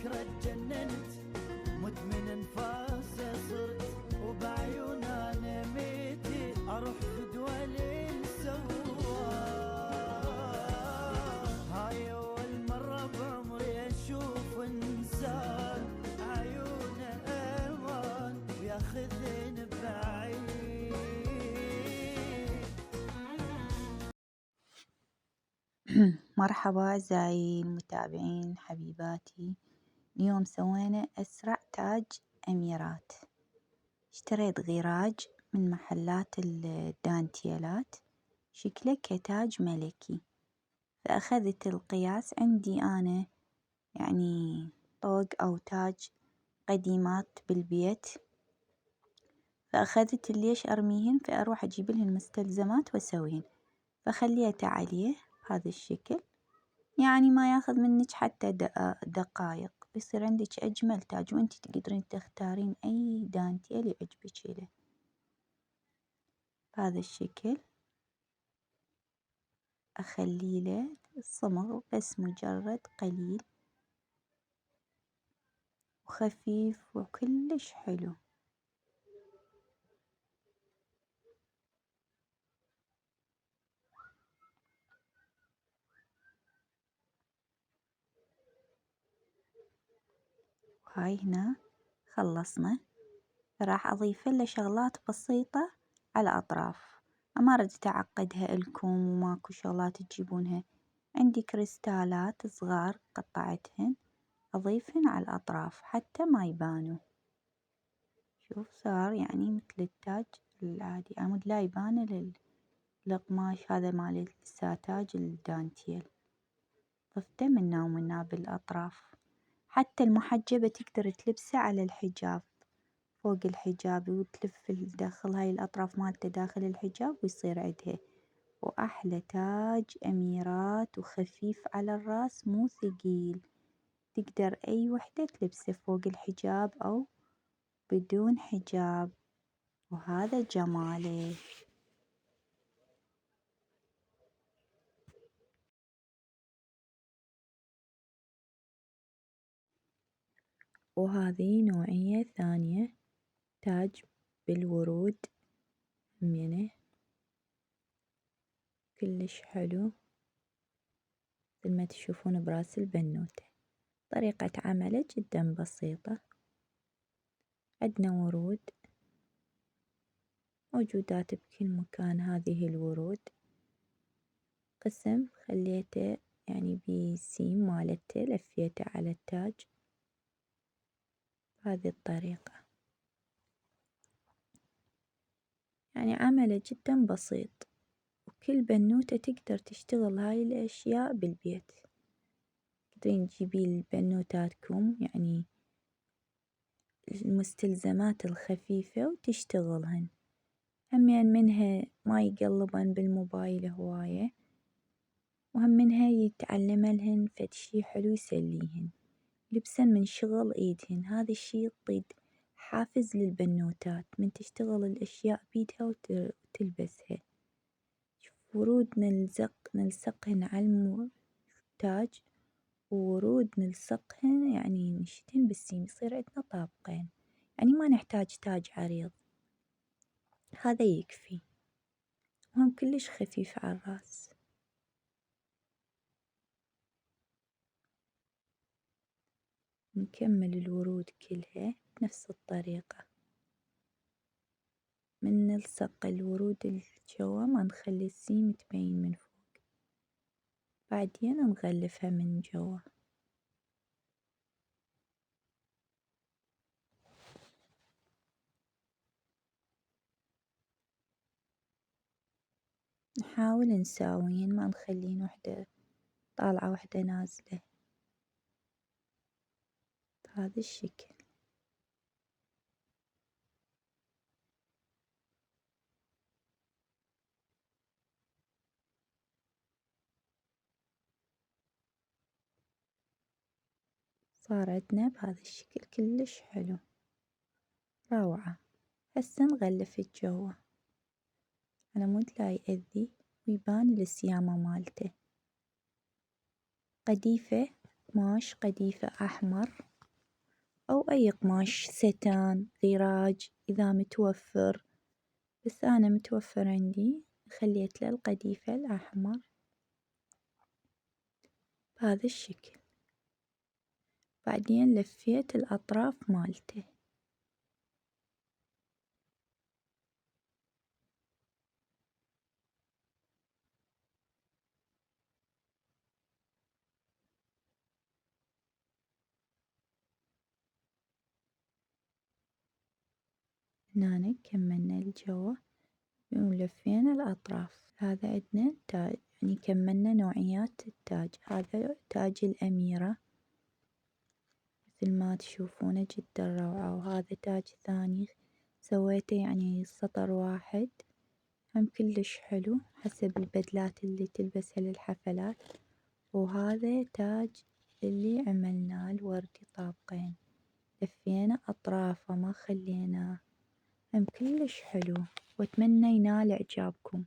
فكرة اتجننت، مدمن انفاسه صرت، وبعيون انا ميتي اروح فدوى للسواه. هاي اول مرة بعمري اشوف انسان عيونه امان وياخذني بعيد. مرحبا أعزائي المتابعين حبيباتي. اليوم سوينا أسرع تاج أميرات. اشتريت غراج من محلات الدانتيلات شكله كتاج ملكي، فأخذت القياس عندي أنا يعني طوق أو تاج قديمات بالبيت، فأخذت ليش أرميهن، فأروح أجيب لهن مستلزمات وأسويهن، فخليته عليه بهذا الشكل، يعني ما ياخذ منك حتى دقايق، بيصير عندك أجمل تاج، وانتي تقدرين تختارين أي دانتيل يعجبك له بهذا الشكل. أخلي له الصمغ بس مجرد قليل وخفيف وكلش حلو. وهاي هنا خلصنا، راح أضيف له شغلات بسيطة على الأطراف، ما ردت أعقدها لكم وماكو شغلات تجيبونها. عندي كريستالات صغار قطعتهن أضيفهن على الأطراف حتى ما يبانوا. شوف صار يعني مثل التاج العادي، عمود لا يبان القماش هذا مال الساتاج الدانتيل، ضفته منا ومنا بالأطراف. حتى المحجبة تقدر تلبسه على الحجاب فوق الحجاب، وتلف تدخل هاي الأطراف مالته داخل الحجاب ويصير عندها. وأحلى تاج أميرات وخفيف على الراس مو ثقيل، تقدر أي وحدة تلبسه فوق الحجاب أو بدون حجاب، وهذا جماله. وهذه نوعية ثانية تاج بالورود همينه كلش حلو مثل ما تشوفون براس البنوتة. طريقة عمله جدا بسيطة، عندنا ورود موجودات بكل مكان. هذه الورود قسم خليته يعني بسيم مالته لفيته على التاج بهذه الطريقة، يعني عمله جدا بسيط، وكل بنوتة تقدر تشتغل هاي الأشياء بالبيت. تقدرين تجيبين لبنوتاتكم يعني المستلزمات الخفيفة وتشتغلهن، همين منها ما يقلبن بالموبايل هواية، وهم منها يتعلملهن فد شي حلو يسليهن، لبسن من شغل ايدهن. هذا الشي يعطي حافز للبنوتات من تشتغل الأشياء بيدها وتلبسها. ورود نلصقهن على التاج، وورود نلصقهن يعني نشتهن بالسيم، يصير عندنا طابقين، يعني ما نحتاج تاج عريض، هذا يكفي، وهم كلش خفيف على الراس. نكمل الورود كلها بنفس الطريقة، من نلصق الورود الجوا ما نخلي السيم تبين من فوق، بعدين نغلفها من جوا. نحاول نساوين ما نخلين وحدة طالعة وحدة نازلة بهذا الشكل. صار عندنا بهذا الشكل كلش حلو روعة. هسه نغلف الجوا على مود لا يأذي ويبان السيامة مالته. قديفة قماش قديفة أحمر أو أي قماش ستان ضراج إذا متوفر، بس أنا متوفر عندي خليت له القديفة الأحمر بهذا الشكل. بعدين لفيت الأطراف مالته. هنا كملنا الجوة ولفينا الأطراف. هذا عندنا تاج، يعني كملنا نوعيات التاج. هذا تاج الأميرة مثل ما تشوفونه جدا روعة، وهذا تاج ثاني سويته يعني سطر واحد هم كلش حلو حسب البدلات اللي تلبسها للحفلات. وهذا تاج اللي عملناه الوردي طابقين، لفينا أطرافه ما خليناه، هم كلش حلو وأتمنى ينال إعجابكم.